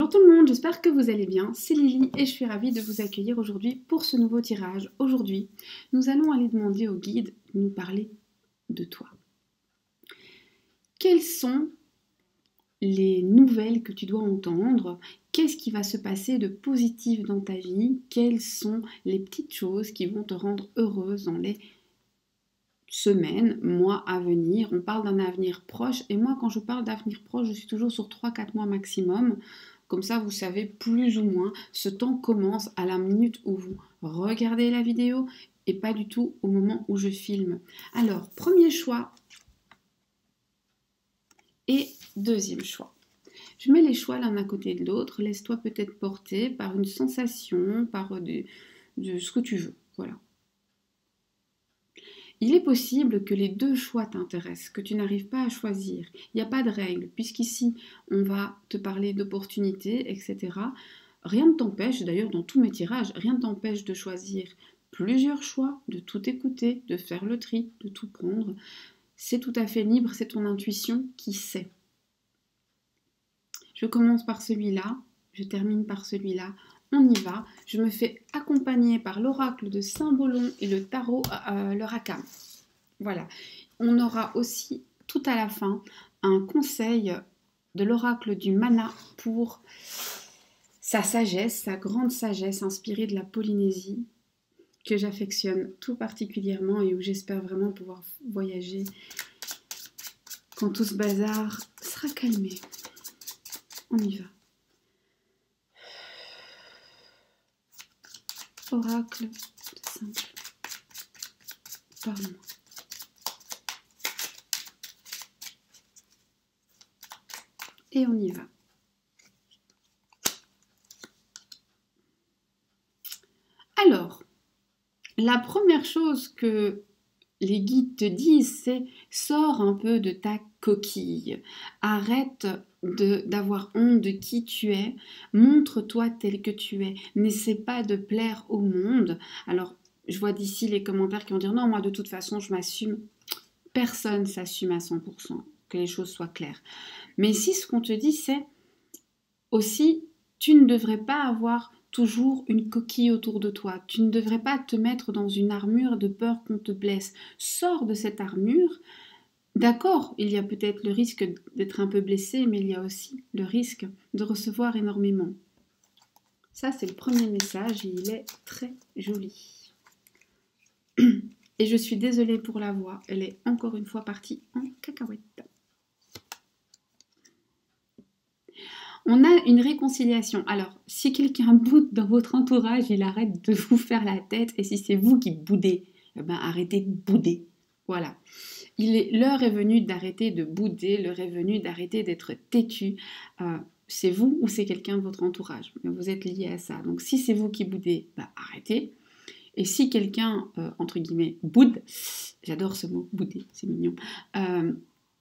Bonjour tout le monde, j'espère que vous allez bien. C'est Lily et je suis ravie de vous accueillir aujourd'hui pour ce nouveau tirage. Aujourd'hui, nous allons aller demander au guide de nous parler de toi. Quelles sont les nouvelles que tu dois entendre? Qu'est-ce qui va se passer de positif dans ta vie? Quelles sont les petites choses qui vont te rendre heureuse dans les semaines, mois à venir? On parle d'un avenir proche et moi quand je parle d'avenir proche, je suis toujours sur 3-4 mois maximum. Comme ça, vous savez plus ou moins, ce temps commence à la minute où vous regardez la vidéo et pas du tout au moment où je filme. Alors, premier choix et deuxième choix. Je mets les choix l'un à côté de l'autre. Laisse-toi peut-être porter par une sensation, par de ce que tu veux. Voilà. Il est possible que les deux choix t'intéressent, que tu n'arrives pas à choisir. Il n'y a pas de règle, puisqu'ici, on va te parler d'opportunités, etc. Rien ne t'empêche, d'ailleurs dans tous mes tirages, rien ne t'empêche de choisir plusieurs choix, de tout écouter, de faire le tri, de tout prendre. C'est tout à fait libre, c'est ton intuition qui sait. Je commence par celui-là, je termine par celui-là. On y va. Je me fais accompagner par l'oracle de Saint-Bolon et le tarot, le Rakam. Voilà. On aura aussi tout à la fin un conseil de l'oracle du Mana pour sa sagesse, sa grande sagesse inspirée de la Polynésie, que j'affectionne tout particulièrement et où j'espère vraiment pouvoir voyager quand tout ce bazar sera calmé. On y va. Oracle de Saint-Bolon. Parle-moi. Et on y va. Alors, la première chose que les guides te disent, c'est sors un peu de ta coquille. Arrête d'avoir honte de qui tu es. Montre-toi tel que tu es. N'essaie pas de plaire au monde. Alors, je vois d'ici les commentaires qui vont dire non, moi de toute façon, je m'assume. Personne s'assume à 100%, que les choses soient claires. Mais ici, ce qu'on te dit, c'est aussi, tu ne devrais pas avoir toujours une coquille autour de toi. Tu ne devrais pas te mettre dans une armure de peur qu'on te blesse. Sors de cette armure. D'accord, il y a peut-être le risque d'être un peu blessé, mais il y a aussi le risque de recevoir énormément. Ça, c'est le premier message et il est très joli. Et je suis désolée pour la voix, elle est encore une fois partie en cacahuète. On a une réconciliation. Alors, si quelqu'un boude dans votre entourage, il arrête de vous faire la tête. Et si c'est vous qui boudez, eh ben, arrêtez de bouder. Voilà. L'heure est venue d'arrêter de bouder, l'heure est venue d'arrêter d'être têtu. C'est vous ou c'est quelqu'un de votre entourage. Mais vous êtes lié à ça. Donc, si c'est vous qui boudez, bah, arrêtez. Et si quelqu'un, entre guillemets, boude, j'adore ce mot, bouder, c'est mignon,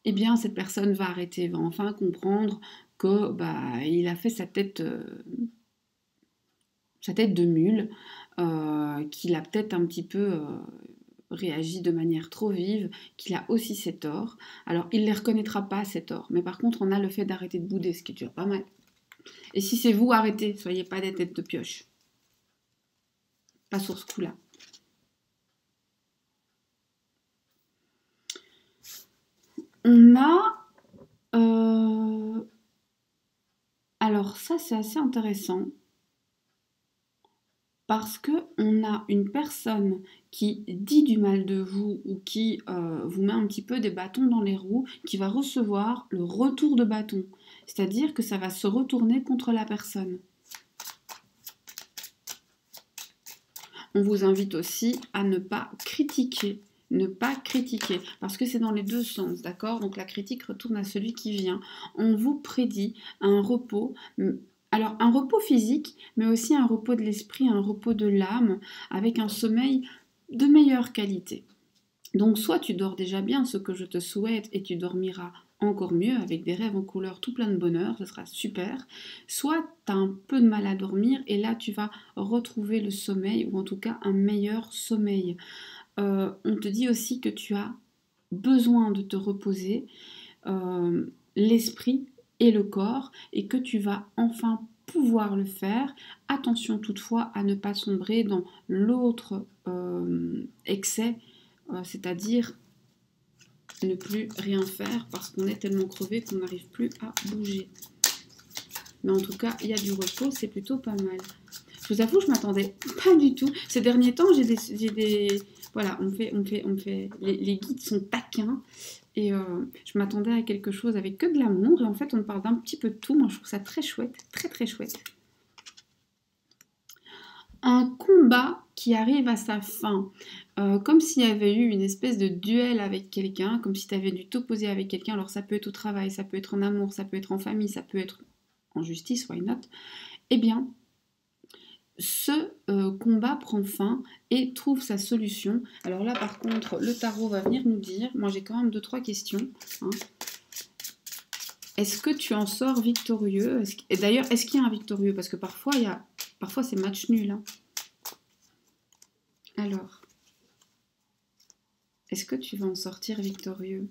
eh bien, cette personne va arrêter, va enfin comprendre que bah, il a fait sa tête de mule, qu'il a peut-être un petit peu réagi de manière trop vive, qu'il a aussi ses torts. Alors, il ne les reconnaîtra pas, ses torts, mais par contre, on a le fait d'arrêter de bouder, ce qui est déjà pas mal. Et si c'est vous, arrêtez, soyez pas des têtes de pioche. Pas sur ce coup-là. On a... Alors ça, c'est assez intéressant. Parce qu'on a une personne qui dit du mal de vous ou qui vous met un petit peu des bâtons dans les roues, qui va recevoir le retour de bâton. C'est-à-dire que ça va se retourner contre la personne. On vous invite aussi à ne pas critiquer. Ne pas critiquer, parce que c'est dans les deux sens, d'accord? Donc la critique retourne à celui qui vient. On vous prédit un repos, alors un repos physique, mais aussi un repos de l'esprit, un repos de l'âme, avec un sommeil de meilleure qualité. Donc soit tu dors déjà bien, ce que je te souhaite, et tu dormiras encore mieux, avec des rêves en couleur tout plein de bonheur, ce sera super. Soit tu as un peu de mal à dormir, et là tu vas retrouver le sommeil, ou en tout cas un meilleur sommeil. On te dit aussi que tu as besoin de te reposer, l'esprit et le corps, et que tu vas enfin pouvoir le faire. Attention toutefois à ne pas sombrer dans l'autre excès, c'est-à-dire ne plus rien faire parce qu'on est tellement crevé qu'on n'arrive plus à bouger. Mais en tout cas, il y a du repos, c'est plutôt pas mal. Je vous avoue, je m'attendais pas du tout. Ces derniers temps, j'ai des... Voilà, les guides sont taquins. Et je m'attendais à quelque chose avec que de l'amour. Et en fait, on parle d'un petit peu de tout. Moi, je trouve ça très chouette. Très, très chouette. Un combat qui arrive à sa fin. Comme s'il y avait eu une espèce de duel avec quelqu'un. Comme si tu avais dû t'opposer avec quelqu'un. Alors, ça peut être au travail, ça peut être en amour, ça peut être en famille, ça peut être en justice, why not? Eh bien, ce combat prend fin et trouve sa solution. Alors là, par contre, le tarot va venir nous dire, moi j'ai quand même 2-3 questions. Hein. Est-ce que tu en sors victorieux? Et d'ailleurs, est-ce qu'il y a un victorieux? Parce que parfois, parfois c'est match nul. Hein. Alors, est-ce que tu vas en sortir victorieux?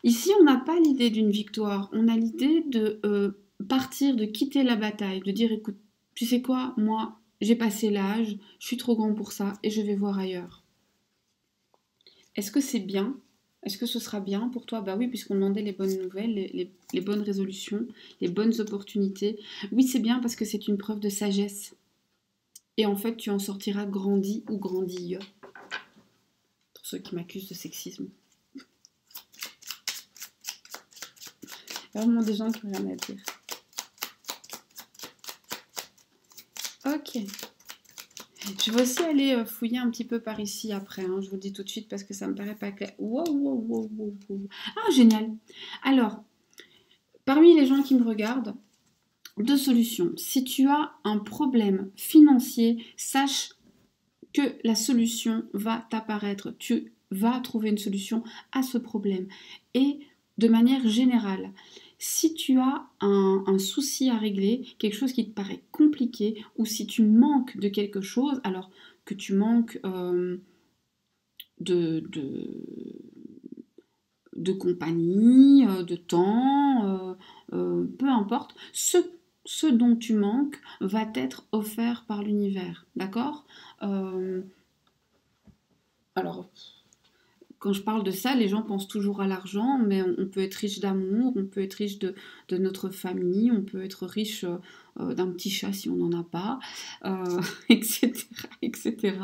Ici, on n'a pas l'idée d'une victoire. On a l'idée de... partir, de quitter la bataille, de dire écoute, tu sais quoi, moi j'ai passé l'âge, je suis trop grand pour ça et je vais voir ailleurs. Est-ce que c'est bien? Est-ce que ce sera bien pour toi? Bah oui, puisqu'on demandait les bonnes nouvelles, les bonnes résolutions, les bonnes opportunités. Oui, c'est bien parce que c'est une preuve de sagesse. Et en fait, tu en sortiras grandi ou grandille. Pour ceux qui m'accusent de sexisme. Il y a vraiment des gens qui n'ont rien à dire. Ok. Je vais aussi aller fouiller un petit peu par ici après. Hein, je vous le dis tout de suite parce que ça me paraît pas clair. Wow, wow, wow, wow, wow. Ah, génial. Alors, parmi les gens qui me regardent, 2 solutions. Si tu as un problème financier, sache que la solution va t'apparaître. Tu vas trouver une solution à ce problème. Et de manière générale, si tu as un souci à régler, quelque chose qui te paraît compliqué, ou si tu manques de quelque chose, alors que tu manques de compagnie, de temps, peu importe, ce dont tu manques va t'être offert par l'univers, d'accord? Alors, quand je parle de ça, les gens pensent toujours à l'argent, mais on peut être riche d'amour, on peut être riche de notre famille, on peut être riche d'un petit chat si on n'en a pas, etc., etc.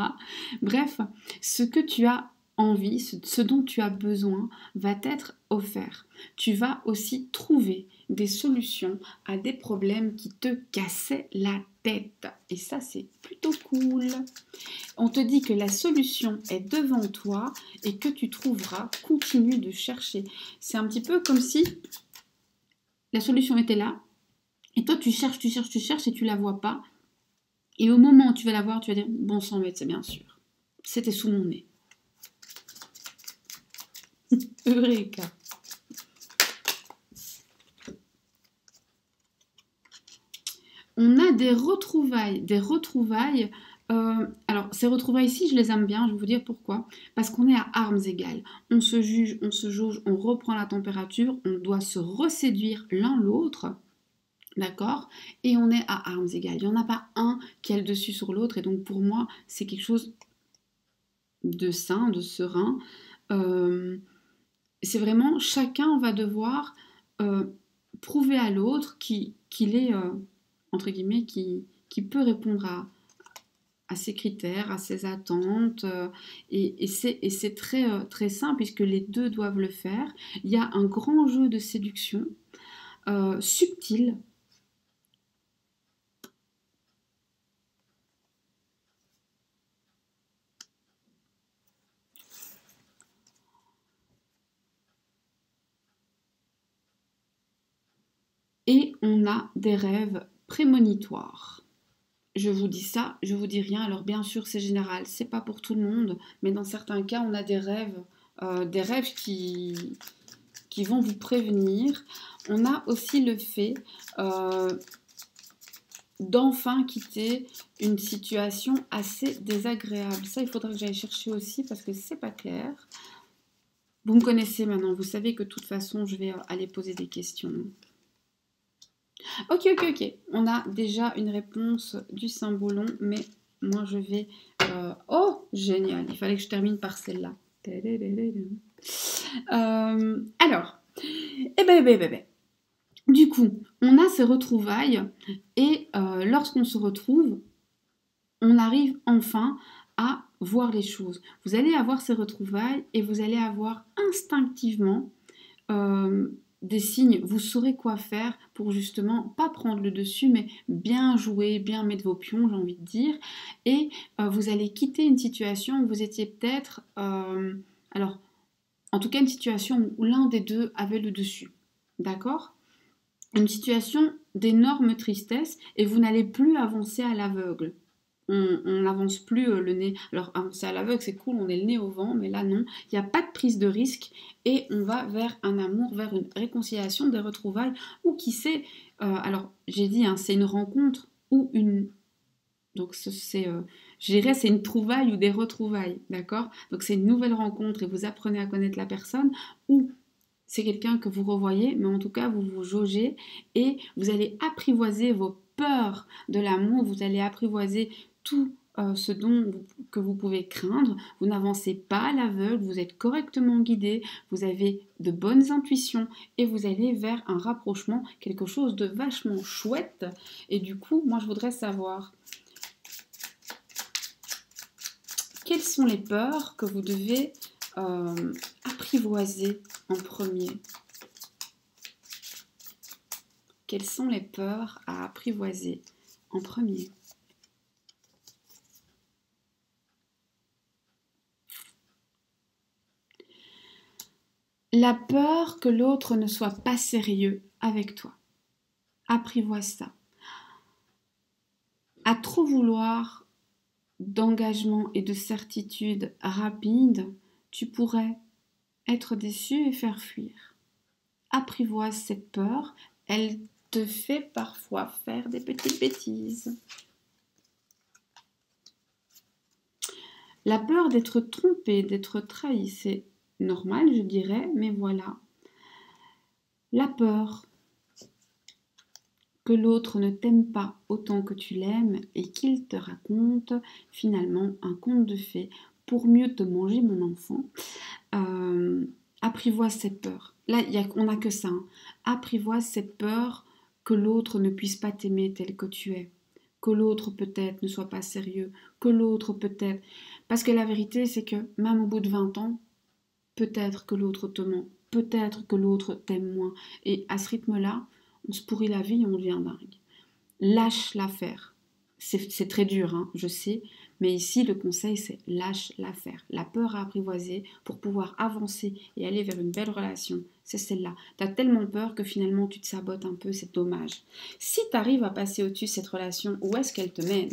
Bref, ce que tu as envie, ce dont tu as besoin va t'être offert. Tu vas aussi trouver des solutions à des problèmes qui te cassaient la tête. Et ça, c'est plutôt cool. On te dit que la solution est devant toi et que tu trouveras. Continue de chercher. C'est un petit peu comme si la solution était là et toi tu cherches et tu la vois pas. Et au moment où tu vas la voir, tu vas dire bon sang, mais c'est bien sûr. C'était sous mon nez. Eureka. On a des retrouvailles. Alors, ces retrouvailles-ci, je les aime bien, je vais vous dire pourquoi. Parce qu'on est à armes égales. On se juge, on se jauge, on reprend la température, on doit se reséduire l'un l'autre, d'accord? Et on est à armes égales. Il n'y en a pas un qui a le dessus sur l'autre, et donc pour moi, c'est quelque chose de sain, de serein. C'est vraiment, chacun va devoir prouver à l'autre qu'il est, entre guillemets, qui peut répondre à ses critères, à ses attentes, et c'est très, très simple puisque les deux doivent le faire. Il y a un grand jeu de séduction subtil. Et on a des rêves prémonitoires. Je vous dis ça, je vous dis rien. Alors bien sûr, c'est général, c'est pas pour tout le monde, mais dans certains cas, on a des rêves qui vont vous prévenir. On a aussi le fait d'enfin quitter une situation assez désagréable. Ça, il faudra que j'aille chercher aussi parce que c'est pas clair. Vous me connaissez maintenant, vous savez que de toute façon, je vais aller poser des questions. Ok, ok, ok. On a déjà une réponse du symbolon, mais moi je vais... Oh, génial. Il fallait que je termine par celle-là. Alors, du coup, on a ces retrouvailles et lorsqu'on se retrouve, on arrive enfin à voir les choses. Vous allez avoir ces retrouvailles et vous allez avoir instinctivement euh, des signes. Vous saurez quoi faire pour justement pas prendre le dessus, mais bien jouer, bien mettre vos pions, j'ai envie de dire. Et vous allez quitter une situation où vous étiez peut-être, alors, en tout cas, une situation où l'un des deux avait le dessus. D'accord? Une situation d'énorme tristesse et vous n'allez plus avancer à l'aveugle. On n'avance plus le nez. Alors, avancer à l'aveugle, c'est cool, on est le nez au vent, mais là, non. Il n'y a pas de prise de risque et on va vers un amour, vers une réconciliation, des retrouvailles, ou qui sait, alors, j'ai dit, hein, c'est une rencontre ou une... Donc, je dirais, c'est une trouvaille ou des retrouvailles, d'accord? Donc, c'est une nouvelle rencontre et vous apprenez à connaître la personne, ou c'est quelqu'un que vous revoyez, mais en tout cas, vous vous jaugez et vous allez apprivoiser vos peurs de l'amour, vous allez apprivoiser tout ce que vous pouvez craindre. Vous n'avancez pas à l'aveugle, vous êtes correctement guidé, vous avez de bonnes intuitions et vous allez vers un rapprochement, quelque chose de vachement chouette. Et du coup, moi, je voudrais savoir quelles sont les peurs que vous devez apprivoiser en premier. Quelles sont les peurs à apprivoiser en premier? La peur que l'autre ne soit pas sérieux avec toi. Apprivoise ça. À trop vouloir d'engagement et de certitude rapide, tu pourrais être déçu et faire fuir. Apprivoise cette peur, elle te fait parfois faire des petites bêtises. La peur d'être trompé, d'être trahi, c'est normal, je dirais, mais voilà. La peur que l'autre ne t'aime pas autant que tu l'aimes et qu'il te raconte finalement un conte de fées pour mieux te manger, mon enfant. Apprivoise cette peur. Là, on n'a que ça. Hein. Apprivoise cette peur que l'autre ne puisse pas t'aimer tel que tu es. Que l'autre peut-être ne soit pas sérieux. Que l'autre peut-être... Parce que la vérité, c'est que même au bout de 20 ans, peut-être que l'autre te ment. Peut-être que l'autre t'aime moins. Et à ce rythme-là, on se pourrit la vie et on devient dingue. Lâche l'affaire. C'est très dur, hein, je sais, mais ici le conseil c'est lâche l'affaire. La peur à apprivoiser pour pouvoir avancer et aller vers une belle relation, c'est celle-là. Tu as tellement peur que finalement tu te sabotes un peu, c'est dommage. Si tu arrives à passer au-dessus de cette relation, où est-ce qu'elle te mène?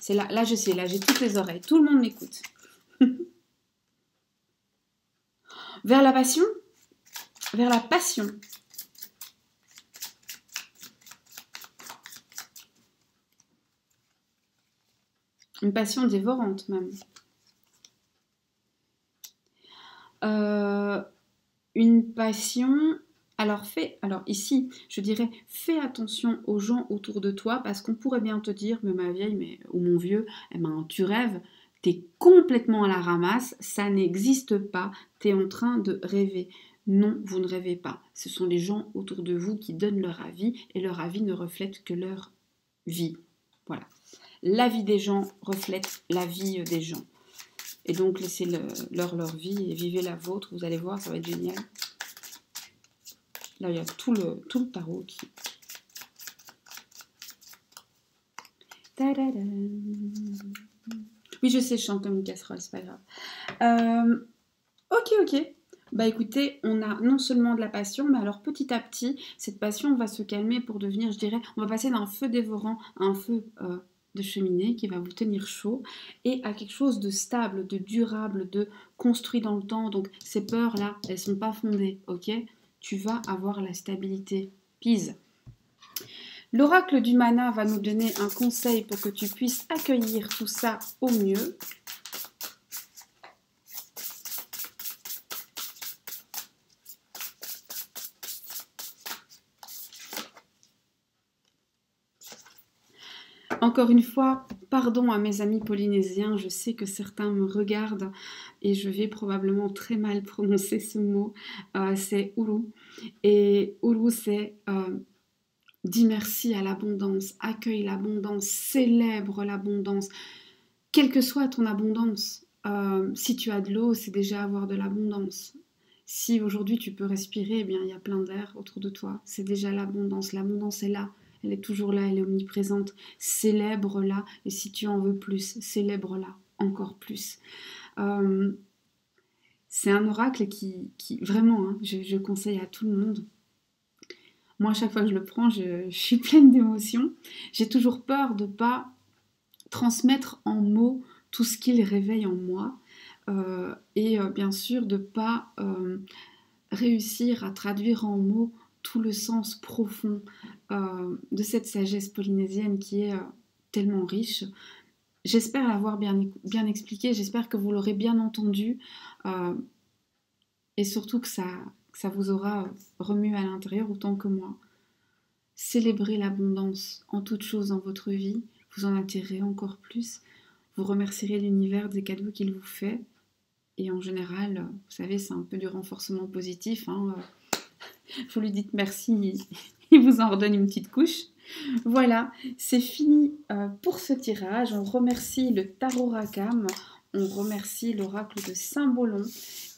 C'est là je sais, là j'ai toutes les oreilles, tout le monde m'écoute. Vers la passion? Vers la passion. Une passion dévorante même. Une passion... Alors ici, je dirais, fais attention aux gens autour de toi parce qu'on pourrait bien te dire, mais ma vieille, ou mon vieux, eh ben, tu rêves, t'es complètement à la ramasse, ça n'existe pas, t'es en train de rêver. Non, vous ne rêvez pas. Ce sont les gens autour de vous qui donnent leur avis et leur avis ne reflète que leur vie. Voilà. La vie des gens reflète la vie des gens. Et donc, laissez leur vie et vivez la vôtre. Vous allez voir, ça va être génial. Là, il y a tout le tarot qui... Oui, je sais, je chante comme une casserole, c'est pas grave. Ok. Bah écoutez, on a non seulement de la passion, mais alors petit à petit, cette passion va se calmer pour devenir, je dirais, on va passer d'un feu dévorant à un feu de cheminée qui va vous tenir chaud et à quelque chose de stable, de durable, de construit dans le temps. Donc ces peurs-là, elles sont pas fondées, ok? Tu vas avoir la stabilité. Pise. L'oracle du mana va nous donner un conseil pour que tu puisses accueillir tout ça au mieux. Encore une fois, pardon à mes amis polynésiens, je sais que certains me regardent et je vais probablement très mal prononcer ce mot. C'est Uru. Et Uru, c'est dis merci à l'abondance, accueille l'abondance, célèbre l'abondance, quelle que soit ton abondance. Si tu as de l'eau, c'est déjà avoir de l'abondance. Si aujourd'hui tu peux respirer, eh bien il y a plein d'air autour de toi. C'est déjà l'abondance. L'abondance est là. Elle est toujours là, elle est omniprésente. Célèbre-la. Et si tu en veux plus, célèbre-la encore plus. C'est un oracle qui vraiment, hein, je conseille à tout le monde. Moi, à chaque fois que je le prends, je suis pleine d'émotions. J'ai toujours peur de ne pas transmettre en mots tout ce qu'il réveille en moi. Et bien sûr de ne pas réussir à traduire en mots tout le sens profond de cette sagesse polynésienne qui est tellement riche. J'espère l'avoir bien expliqué, j'espère que vous l'aurez bien entendu et surtout que ça vous aura remué à l'intérieur autant que moi. Célébrez l'abondance en toute chose dans votre vie, vous en attirez encore plus, vous remercierez l'univers des cadeaux qu'il vous fait. Et en général, vous savez, c'est un peu du renforcement positif. Hein. Vous lui dites merci, il vous en redonne une petite couche. Voilà, c'est fini pour ce tirage. On remercie le Tarot Rakam, on remercie l'oracle de Saint-Bolon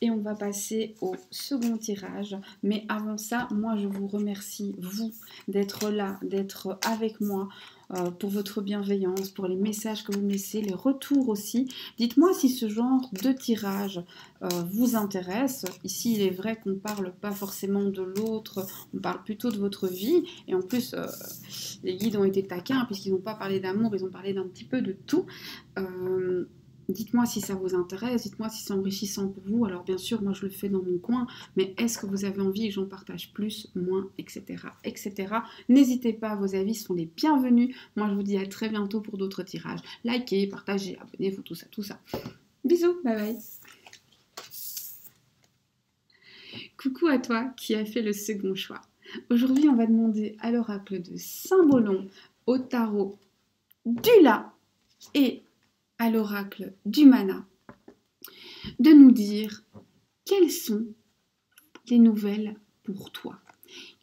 et on va passer au second tirage. Mais avant ça, moi je vous remercie, vous, d'être là, d'être avec moi pour votre bienveillance, pour les messages que vous me laissez, les retours aussi. Dites-moi si ce genre de tirage vous intéresse. Ici, il est vrai qu'on ne parle pas forcément de l'autre, on parle plutôt de votre vie. Et en plus, les guides ont été taquins puisqu'ils n'ont pas parlé d'amour, ils ont parlé d'un petit peu de tout. Dites-moi si ça vous intéresse, dites-moi si c'est enrichissant pour vous. Alors bien sûr, moi je le fais dans mon coin, mais est-ce que vous avez envie que j'en partage plus, moins, etc. etc. N'hésitez pas, vos avis sont les bienvenus. Moi je vous dis à très bientôt pour d'autres tirages. Likez, partagez, abonnez-vous, tout ça, tout ça. Bisous, bye bye. Coucou à toi qui as fait le second choix. Aujourd'hui, on va demander à l'oracle de Saint-Bolon, au tarot du La et à l'oracle du Mana de nous dire quelles sont les nouvelles pour toi.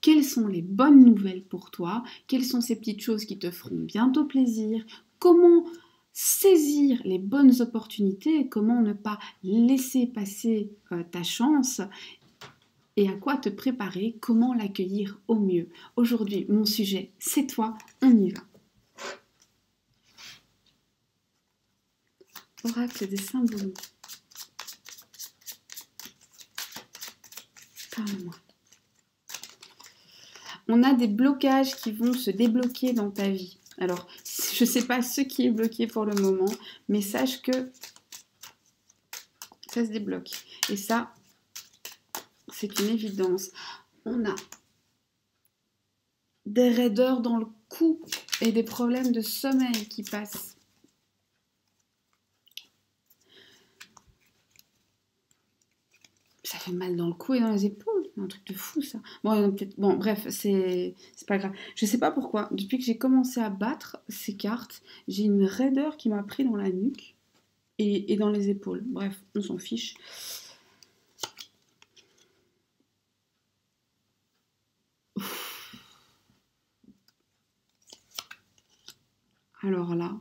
Quelles sont les bonnes nouvelles pour toi? Quelles sont ces petites choses qui te feront bientôt plaisir? Comment saisir les bonnes opportunités? Comment ne pas laisser passer ta chance? Et à quoi te préparer? Comment l'accueillir au mieux? Aujourd'hui, mon sujet, c'est toi. On y va. Oracle des Saint-Bolon. Parle-moi. On a des blocages qui vont se débloquer dans ta vie. Alors, je ne sais pas ce qui est bloqué pour le moment, mais sache que ça se débloque. Et ça, c'est une évidence. On a des raideurs dans le cou et des problèmes de sommeil qui passent. Ça fait mal dans le cou et dans les épaules. Un truc de fou, ça. Bon, bref, c'est pas grave. Je sais pas pourquoi. Depuis que j'ai commencé à battre ces cartes, j'ai une raideur qui m'a pris dans la nuque et dans les épaules. Bref, on s'en fiche. Alors là,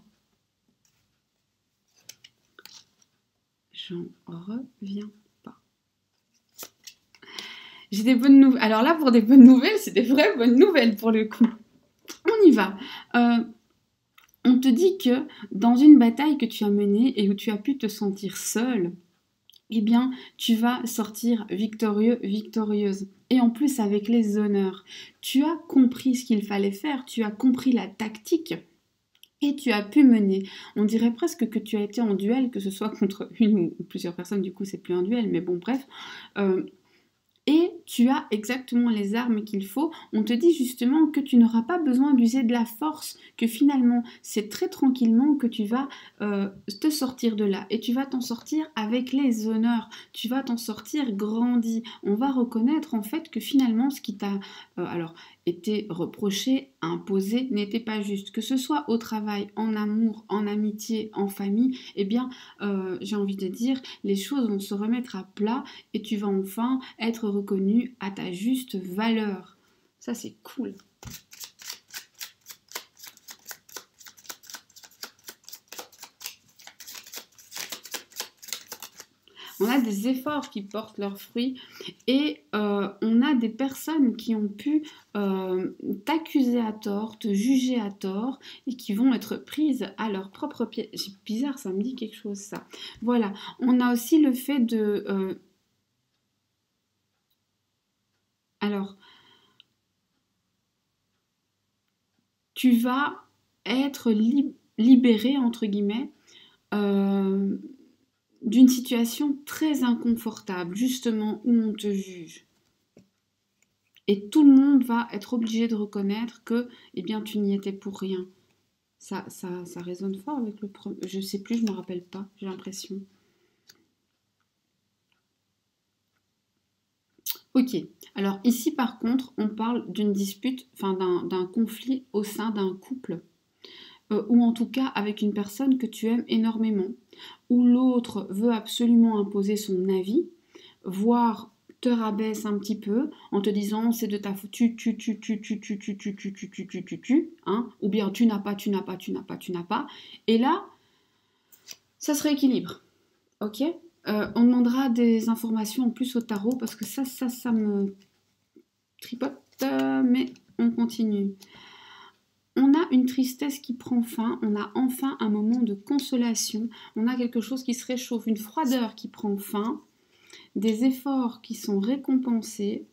j'en reviens. J'ai des bonnes nouvelles. Alors là, pour des bonnes nouvelles, c'est des vraies bonnes nouvelles pour le coup. On y va. On te dit que dans une bataille que tu as menée et où tu as pu te sentir seule, eh bien, tu vas sortir victorieux, victorieuse. Et en plus, avec les honneurs. Tu as compris ce qu'il fallait faire, tu as compris la tactique. Et tu as pu mener. On dirait presque que tu as été en duel, que ce soit contre une ou plusieurs personnes, du coup c'est plus un duel, mais bon bref. Et tu as exactement les armes qu'il faut. On te dit justement que tu n'auras pas besoin d'user de la force, que finalement c'est très tranquillement que tu vas te sortir de là. Et tu vas t'en sortir avec les honneurs, tu vas t'en sortir grandi. On va reconnaître en fait que finalement ce qui t'a été reproché, imposé, n'était pas juste. Que ce soit au travail, en amour, en amitié, en famille, eh bien j'ai envie de dire, les choses vont se remettre à plat et tu vas enfin être reconnu à ta juste valeur. Ça, c'est cool. On a des efforts qui portent leurs fruits et on a des personnes qui ont pu t'accuser à tort, te juger à tort et qui vont être prises à leur propre pied. C'est bizarre, ça me dit quelque chose ça. Voilà, on a aussi le fait de... alors, tu vas être libéré, entre guillemets, euh, d'une situation très inconfortable, justement où on te juge. Et tout le monde va être obligé de reconnaître que, eh bien, tu n'y étais pour rien. Ça résonne fort avec le premier. Je sais plus, je me rappelle pas, j'ai l'impression. Ok. Alors ici, par contre, on parle d'une dispute, enfin d'un conflit au sein d'un couple. Ou en tout cas avec une personne que tu aimes énormément, où l'autre veut absolument imposer son avis, voire te rabaisse un petit peu en te disant c'est de ta faute, ou bien tu n'as pas, tu n'as pas, tu n'as pas, tu n'as pas. Et là, ça se rééquilibre, ok. On demandera des informations en plus au tarot parce que ça me tripote, mais on continue. On a une tristesse qui prend fin, on a enfin un moment de consolation, on a quelque chose qui se réchauffe, une froideur qui prend fin, des efforts qui sont récompensés.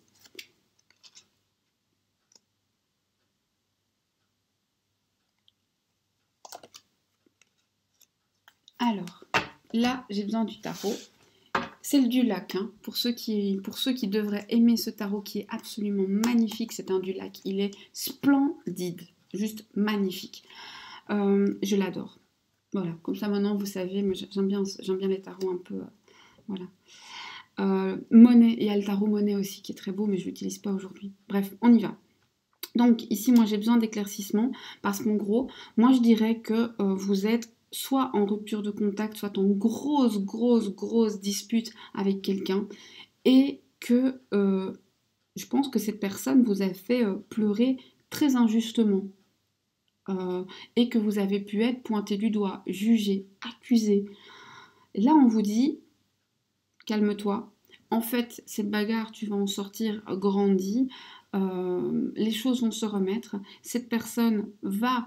Alors, là, j'ai besoin du tarot. C'est le Dulac, hein, pour ceux qui devraient aimer ce tarot qui est absolument magnifique. C'est un Dulac, il est splendide, juste magnifique. Je l'adore. Voilà, comme ça maintenant vous savez, j'aime bien les tarots un peu, voilà. Monnaie, il y a le tarot monnaie aussi qui est très beau, mais je ne l'utilise pas aujourd'hui. Bref, on y va. Donc ici, moi j'ai besoin d'éclaircissement parce qu'en gros, moi je dirais que vous êtes soit en rupture de contact, soit en grosse dispute avec quelqu'un et que je pense que cette personne vous a fait pleurer très injustement et que vous avez pu être pointé du doigt, jugé, accusé. Là, on vous dit, calme-toi. En fait, cette bagarre, tu vas en sortir grandi. Les choses vont se remettre. Cette personne va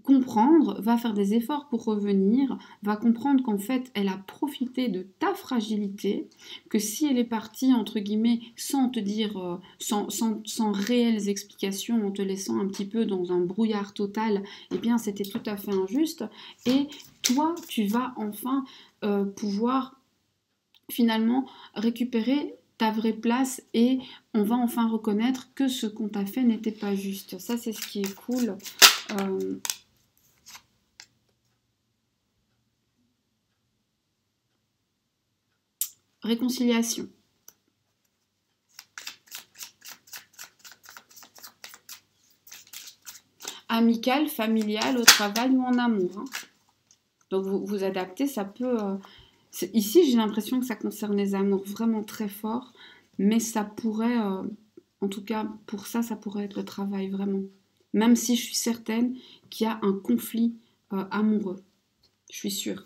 comprendre, va faire des efforts pour revenir, va comprendre qu'en fait, elle a profité de ta fragilité, que si elle est partie, entre guillemets, sans te dire, sans réelles explications, en te laissant un petit peu dans un brouillard total, eh bien, c'était tout à fait injuste. Et toi, tu vas enfin pouvoir finalement récupérer ta vraie place et on va enfin reconnaître que ce qu'on t'a fait n'était pas juste. Ça, c'est ce qui est cool. Réconciliation. Amicale, familiale, au travail ou en amour. Hein. Donc vous adaptez, ça peut... ici, j'ai l'impression que ça concerne les amours vraiment très forts, mais ça pourrait, en tout cas pour ça, ça pourrait être le travail vraiment. Même si je suis certaine qu'il y a un conflit amoureux. Je suis sûre.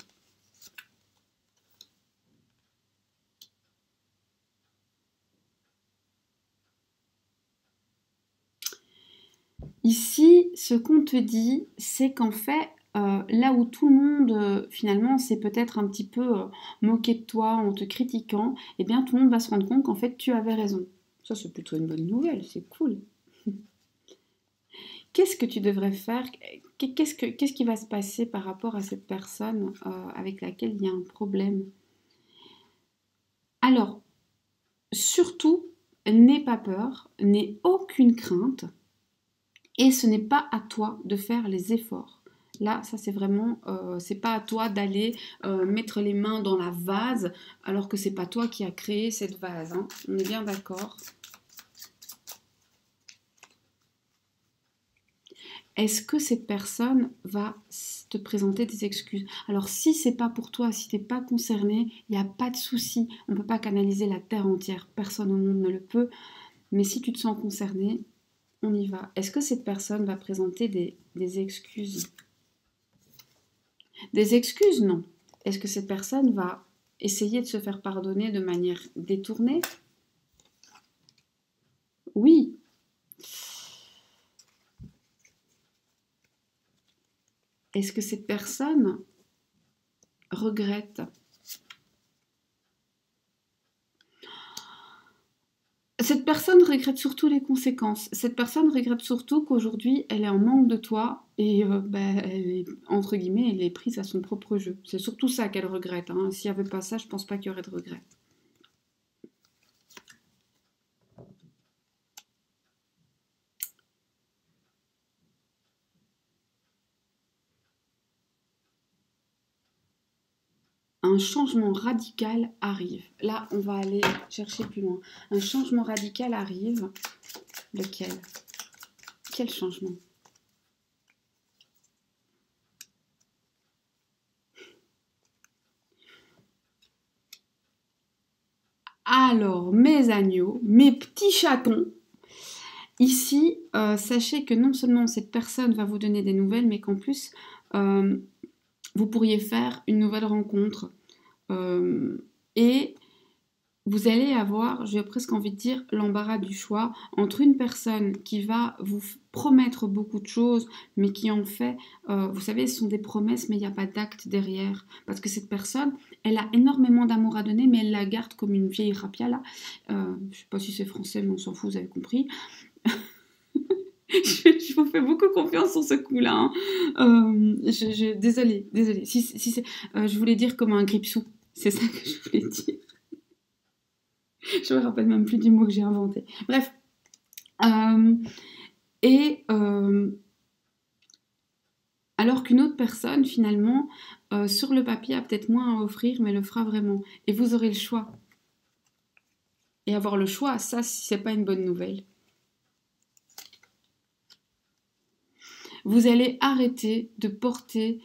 Ici, ce qu'on te dit, c'est qu'en fait, là où tout le monde, finalement, s'est peut-être un petit peu moqué de toi en te critiquant, eh bien, tout le monde va se rendre compte qu'en fait, tu avais raison. Ça, c'est plutôt une bonne nouvelle, c'est cool. Qu'est-ce que tu devrais faire? Qu'est-ce qui va se passer par rapport à cette personne avec laquelle il y a un problème? Alors, surtout, n'aie pas peur, n'aie aucune crainte, et ce n'est pas à toi de faire les efforts. Là, ça c'est vraiment, c'est pas à toi d'aller mettre les mains dans la vase, alors que c'est pas toi qui as créé cette vase, hein. On est bien d'accord? Est-ce que cette personne va te présenter des excuses? Alors si c'est pas pour toi, si t'es pas concerné, il n'y a pas de souci. On ne peut pas canaliser la terre entière, personne au monde ne le peut. Mais si tu te sens concerné, on y va. Est-ce que cette personne va présenter des excuses? Des excuses, non. Est-ce que cette personne va essayer de se faire pardonner de manière détournée? Oui. Est-ce que cette personne regrette? Cette personne regrette surtout les conséquences. Cette personne regrette surtout qu'aujourd'hui, elle est en manque de toi et elle est, entre guillemets, elle est prise à son propre jeu. C'est surtout ça qu'elle regrette, hein. S'il n'y avait pas ça, je pense pas qu'il y aurait de regret. Un changement radical arrive. Là, on va aller chercher plus loin. Un changement radical arrive. Lequel? Quel changement? Alors, mes agneaux, mes petits chatons, ici, sachez que non seulement cette personne va vous donner des nouvelles, mais qu'en plus, vous pourriez faire une nouvelle rencontre. Et vous allez avoir, j'ai presque envie de dire, l'embarras du choix entre une personne qui va vous promettre beaucoup de choses, mais qui en fait, vous savez, ce sont des promesses, mais il n'y a pas d'acte derrière. Parce que cette personne, elle a énormément d'amour à donner, mais elle la garde comme une vieille rapia, là. Je ne sais pas si c'est français, mais on s'en fout, vous avez compris. Je vous fais beaucoup confiance sur ce coup-là, hein. Désolée. Si je voulais dire comme un gripsou. C'est ça que je voulais dire. Je me rappelle même plus du mot que j'ai inventé. Bref. Alors qu'une autre personne, finalement, sur le papier, a peut-être moins à offrir, mais le fera vraiment. Et vous aurez le choix. Et avoir le choix, ça, si c'est pas une bonne nouvelle. Vous allez arrêter de porter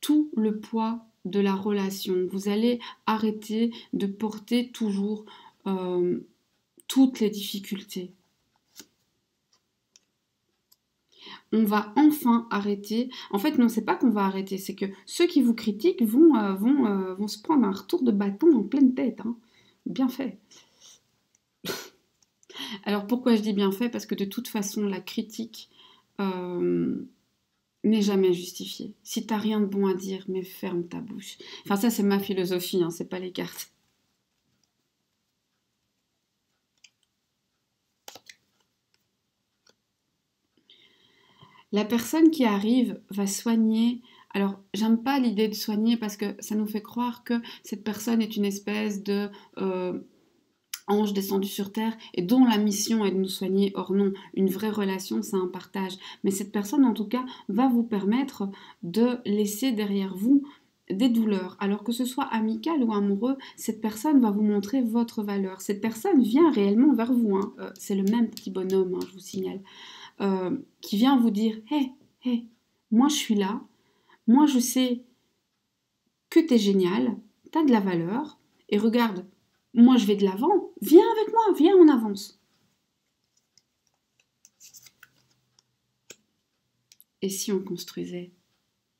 tout le poids de la relation. Vous allez arrêter de porter toujours toutes les difficultés. On va enfin arrêter. En fait, non, c'est pas qu'on va arrêter, c'est que ceux qui vous critiquent vont se prendre un retour de bâton en pleine tête, hein. Bien fait. Alors pourquoi je dis bien fait? Parce que de toute façon, la critique n'est jamais justifiée. Si t'as rien de bon à dire, mais ferme ta bouche. Enfin, ça, c'est ma philosophie, hein, c'est pas les cartes. La personne qui arrive va soigner. Alors, j'aime pas l'idée de soigner parce que ça nous fait croire que cette personne est une espèce de ange descendu sur terre et dont la mission est de nous soigner. Or non, une vraie relation, c'est un partage. Mais cette personne, en tout cas, va vous permettre de laisser derrière vous des douleurs. Alors que ce soit amical ou amoureux, cette personne va vous montrer votre valeur. Cette personne vient réellement vers vous, hein. C'est le même petit bonhomme, hein, je vous signale. Qui vient vous dire hey, moi je suis là, moi je sais que t'es génial, t'as de la valeur, et regarde, moi je vais de l'avant, viens avec moi, viens, on avance. Et si on construisait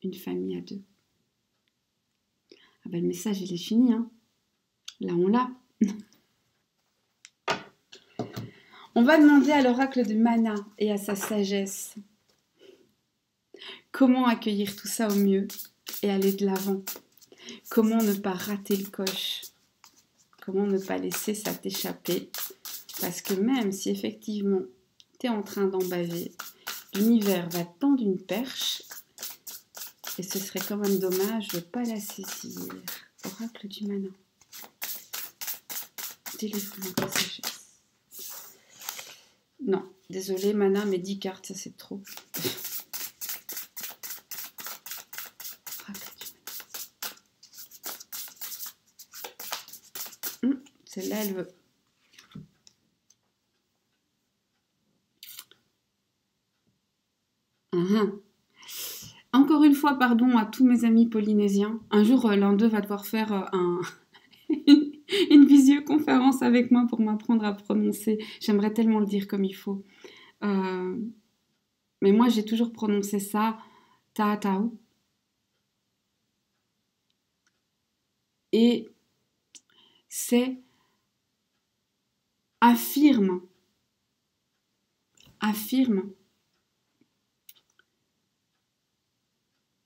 une famille à deux? Ah ben le message il est fini, hein. Là on l'a. On va demander à l'oracle de Mana et à sa sagesse comment accueillir tout ça au mieux et aller de l'avant. Comment ne pas rater le coche? Comment ne pas laisser ça t'échapper? Parce que même si effectivement tu es en train d'en baver, l'univers va te tendre une perche et ce serait quand même dommage de ne pas la saisir. Oracle du Mana. téléphone en sagesse. Non, désolé, mana, mais 10 cartes, ça c'est trop. Celle-là, elle veut. Encore une fois, pardon à tous mes amis polynésiens. Un jour, l'un d'eux va devoir faire une visioconférence avec moi pour m'apprendre à prononcer. J'aimerais tellement le dire comme il faut. Mais moi, j'ai toujours prononcé ça, taatao. Et c'est affirme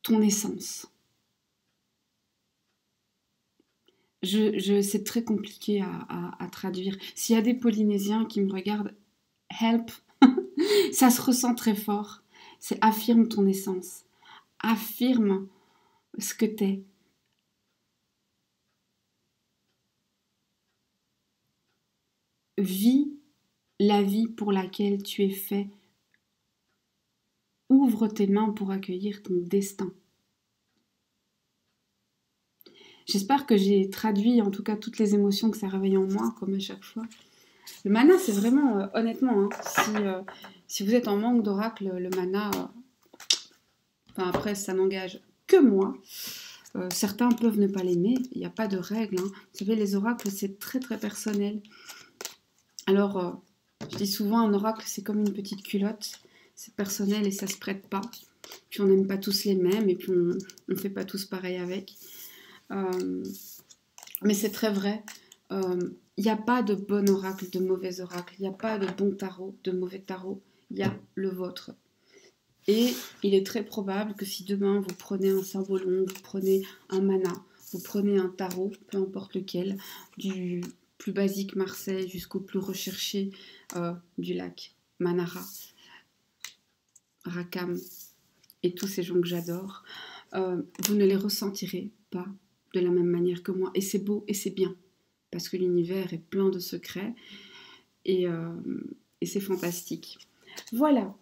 ton essence. C'est très compliqué à traduire. S'il y a des Polynésiens qui me regardent, help, ça se ressent très fort. C'est affirme ton essence. Affirme ce que t'es. Vis la vie pour laquelle tu es fait. Ouvre tes mains pour accueillir ton destin. J'espère que j'ai traduit en tout cas toutes les émotions que ça réveille en moi, comme à chaque fois. Le mana, c'est vraiment, honnêtement, hein, si vous êtes en manque d'oracle, le mana, enfin après, ça n'engage que moi. Certains peuvent ne pas l'aimer, il n'y a pas de règle. Hein. Vous savez, les oracles, c'est très très personnel. Alors, je dis souvent, un oracle, c'est comme une petite culotte. C'est personnel et ça se prête pas. Puis on n'aime pas tous les mêmes et puis on ne fait pas tous pareil avec. Mais c'est très vrai. Il n'y a pas de bon oracle, de mauvais oracle. Il n'y a pas de bon tarot, de mauvais tarot. Il y a le vôtre. Et il est très probable que si demain vous prenez un cerf-volant, vous prenez un mana, vous prenez un tarot, peu importe lequel, du plus basique Marseille jusqu'au plus recherché du lac Manara, Rakam et tous ces gens que j'adore, vous ne les ressentirez pas de la même manière que moi. Et c'est beau et c'est bien, parce que l'univers est plein de secrets et c'est fantastique. Voilà.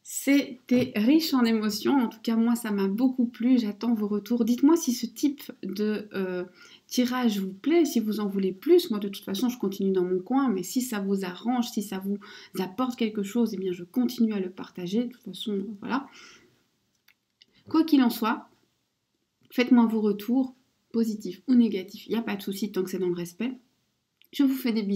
C'était riche en émotions, en tout cas moi ça m'a beaucoup plu, j'attends vos retours. Dites-moi si ce type de tirage vous plaît, si vous en voulez plus. Moi de toute façon je continue dans mon coin, mais si ça vous arrange, si ça vous apporte quelque chose, eh bien je continue à le partager. De toute façon, voilà. Quoi qu'il en soit, faites-moi vos retours, positifs ou négatifs, il n'y a pas de souci tant que c'est dans le respect. Je vous fais des bisous.